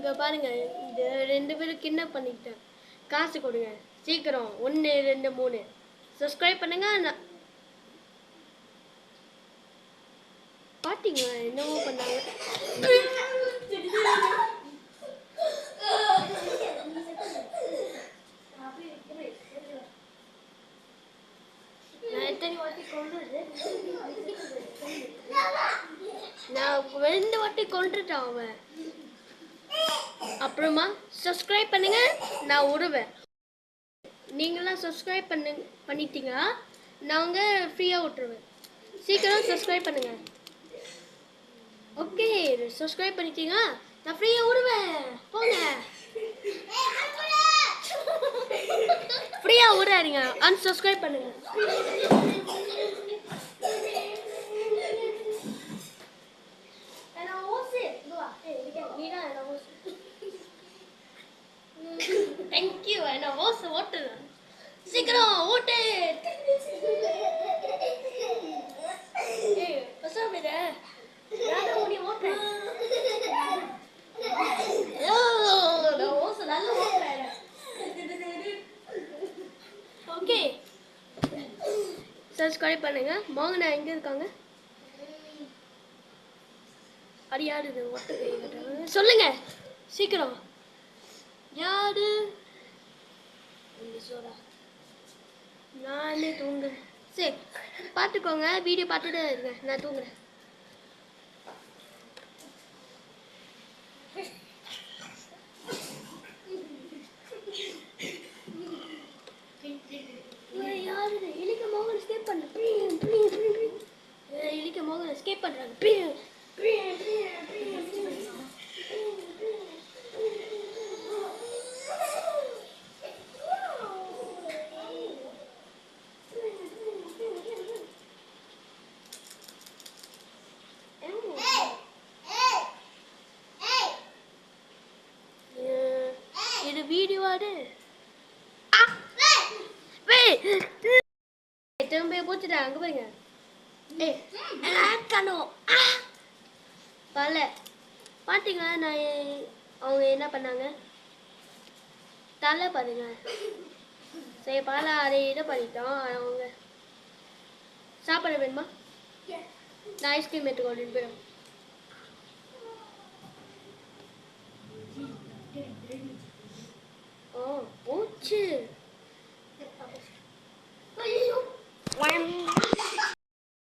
இங்கே பாருங்க, இந்த 2 பேரும் கிண்டப் பண்ணிக்கிட்டேன். காசு கொடுங்க சீக்கிரம். 1 2 3 சப்ஸ்கிரைப் பண்ணுங்க. பாத்தீங்க என்னவோ பண்ணாங்க. நான் 2 வாட்டி கொன்றுட்டான் அவன். அப்புறமா சப்ஸ்கிரைப் பண்ணுங்க, நான் விடுவேன். நீங்களாம் சப்ஸ்கிரைப் பண்ணிட்டீங்களா? நான் உங்க ஃப்ரீயா விட்டுருவேன். சீக்கிரம் சப்ஸ்கிரைப் பண்ணுங்க. ஓகே, சப்ஸ்கிரைப் பண்ணிட்டீங்களா? நான் ஃப்ரீயா விடுவேன். போங்க. ஃப்ரீயா விடாதீங்க, அன்சப்ஸ்கிரைப் பண்ணுங்க. தேங்க்யூ. நான் ஹோஸ் ஓட்டுறேன். சீக்கிரம் ஓட்டு. ஓகே, சப்ஸ்கிரைப் பண்ணுங்க. மோகனா எங்க இருக்காங்க? அது யாரு இது? ஒட்ட கை கட்டுறாங்க. சொல்லுங்க சீக்கிரம். யாரு? நானே தூங்குறேன். சரி, பார்த்துக்கோங்க. வீடியோ பார்த்துட்டு இருங்க. நான் தூங்குறேன். யாரு? இலிக்க மோகன் எஸ்கேப் பண்ண. இலிக்க மோகன் எஸ்கேப் பண்றாங்க. இது வீடியோவாடு. திரும்ப போச்சுட்டா. அங்க பாருங்க. பல பாத்தீங்களா? நான் அவங்க என்ன பண்ணாங்க? தலை பாருங்க. சரி, பால அதை இதை பண்ணிட்டோம். அவங்க சாப்பாடு வேணுமா? நான் ஐஸ்கிரீம் எடுத்துக்கொண்டு போயிடும். ஓ, போச்சு.